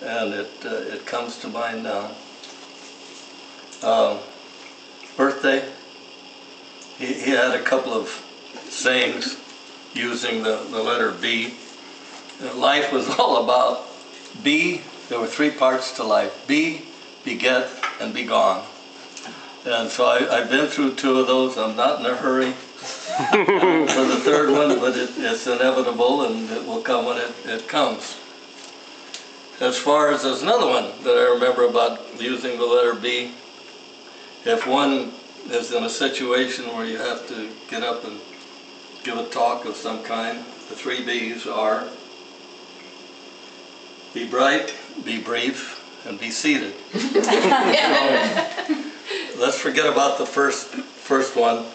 and it comes to mind now. Birthday. He had a couple of sayings using the letter B. Life was all about be. There were three parts to life: be, beget, and be gone. And so I've been through two of those. I'm not in a hurry for the third one, but it's inevitable, and it will come when it comes. As far as there's another one that I remember about using the letter B. If one is in a situation where you have to get up and give a talk of some kind, the three B's are be bright, be brief, and be seated. So, let's forget about the first one.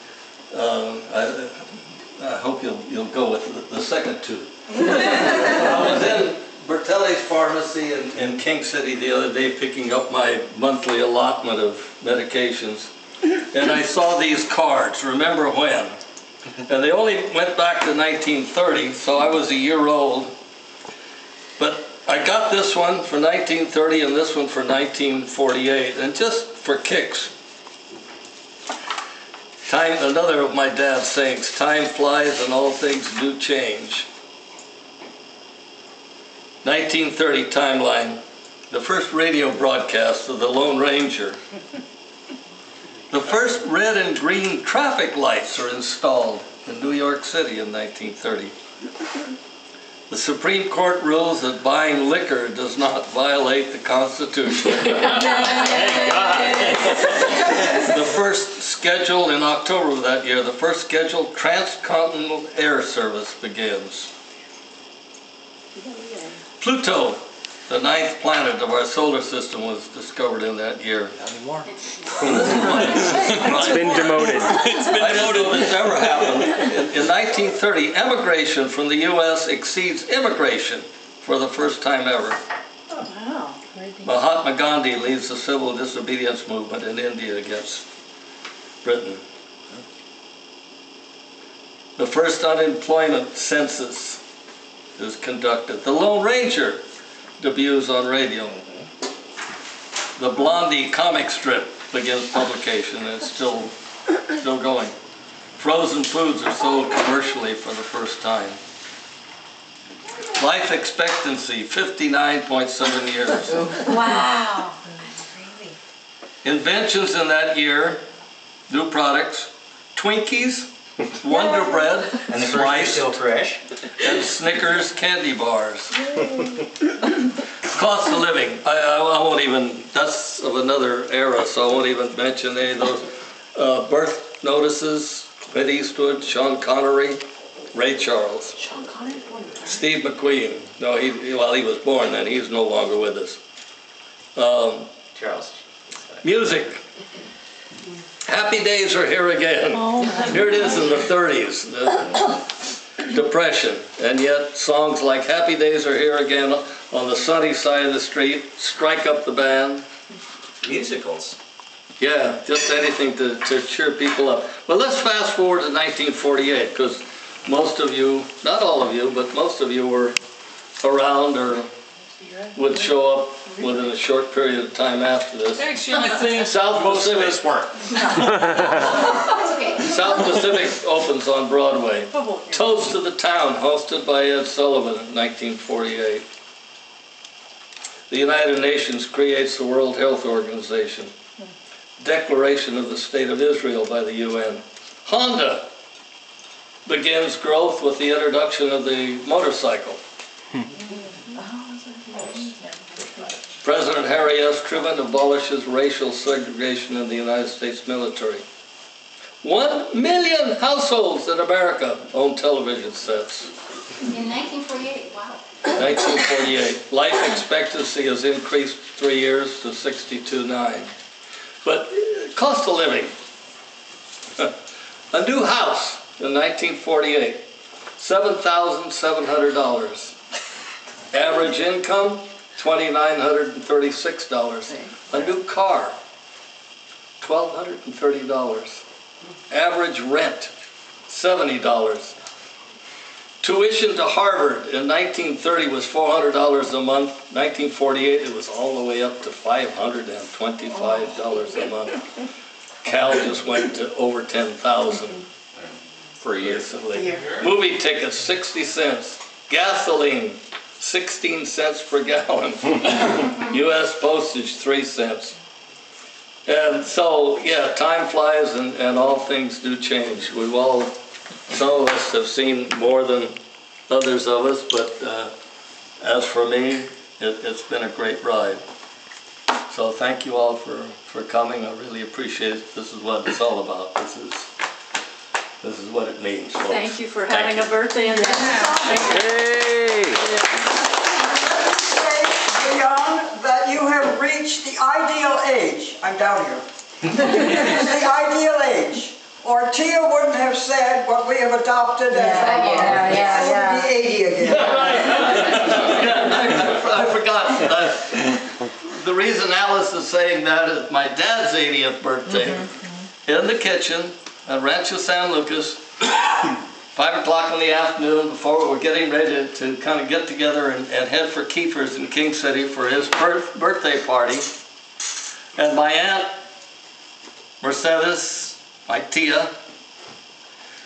I hope you'll go with the second two. I was in Bertelli's pharmacy in King City the other day picking up my monthly allotment of medications, and I saw these cards, remember when? And they only went back to 1930, so I was a year old. But I got this one for 1930 and this one for 1948, and just for kicks. Another of my dad's sayings, time flies and all things do change. 1930 timeline, the first radio broadcast of the Lone Ranger. The first red and green traffic lights are installed in New York City in 1930. The Supreme Court rules that buying liquor does not violate the Constitution. Thank God. The first scheduled in October of that year, the first scheduled transcontinental air service begins. Pluto, the 9th planet of our solar system, was discovered in that year. Not anymore. It's been demoted. I didn't know this ever happened. In 1930, emigration from the U.S. exceeds immigration for the first time ever. Oh, wow. Mahatma Gandhi leads the civil disobedience movement in India against Britain. The first unemployment census is conducted. The Lone Ranger debuts on radio. The Blondie comic strip begins publication, and it's still going. Frozen foods are sold commercially for the first time. Life expectancy, 59.7 years. Wow. That's crazy. Inventions in that year, new products, Twinkies, Wonder Bread, And the first still fresh. and Snickers candy bars. Cost of living, I won't even, that's of another era, so I won't even mention any of those. Birth notices, Clint Eastwood, Sean Connery, Ray Charles. Sean Connery? Steve McQueen, no, he was born then, he's no longer with us. Charles. Music. Happy days are here again. Oh, Here it is in the 30s, the Depression, and yet songs like Happy Days Are Here Again, On the Sunny Side of the Street, Strike Up the Band. Musicals. Yeah, just anything to cheer people up. But let's fast forward to 1948, because most of you, not all of you, but most of you were around or would show up within a short period of time after this. Actually, I think South most of Pacific. us weren't. South Pacific opens on Broadway. Toast to the Town, hosted by Ed Sullivan in 1948. The United Nations creates the World Health Organization. Declaration of the State of Israel by the UN. Honda begins growth with the introduction of the motorcycle. President Harry S. Truman abolishes racial segregation in the United States military. 1 million households in America own television sets. In 1948, wow. 1948. Life expectancy has increased 3 years to 62.9. But cost of living. A new house in 1948, $7,700. Average income, $2,936. A new car, $1,230. Average rent, $70. Tuition to Harvard in 1930 was $400 a month. 1948, it was all the way up to $525 a month. Cal just went to over 10,000 For a year. recently. Movie tickets, 60 cents. Gasoline, 16 cents per gallon. U.S. postage, 3 cents. And so, yeah, time flies and all things do change. We've all, some of us have seen more than others of us, but as for me, it's been a great ride. So thank you all for coming. I really appreciate it. This is what it's all about. This is what it means, folks. Thank you for having a birthday in this. Hey! Young, that you have reached the ideal age. I'm down here. The ideal age. Or Tia wouldn't have said what we have adopted as I would be 80 again. I forgot. The reason Alice is saying that is my dad's 80th birthday in the kitchen at Rancho San Lucas, 5 o'clock in the afternoon, before we're getting ready to kind of get together and head for Kiefer's in King City for his birthday party. And my aunt, Mercedes, my Tia,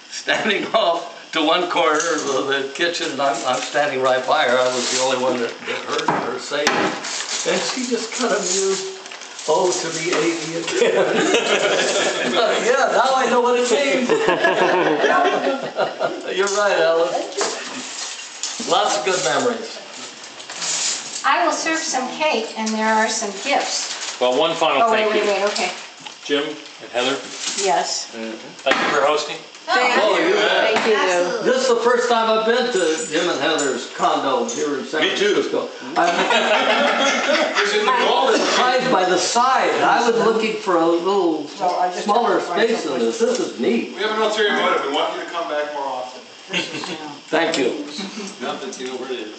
standing off to one corner of the kitchen, and I'm standing right by her. I was the only one that heard her say it. And she just kind of mused, oh, to be 80 again. Yeah, now I know what it means. You're right, Alice. Lots of good memories. I will serve some cake and there are some gifts. Well, one final Oh, thank you. wait, okay. Jim and Heather, Yes. thank you for hosting. Thank Oh, you. you bet. Thank you. This is the first time I've been to Jim and Heather's condo here in San Francisco. I'm surprised by the size. I was looking for a little smaller space than this. This is neat. We have an ulterior motive. We want you to come back more often. Thank you. Not that you know where it is.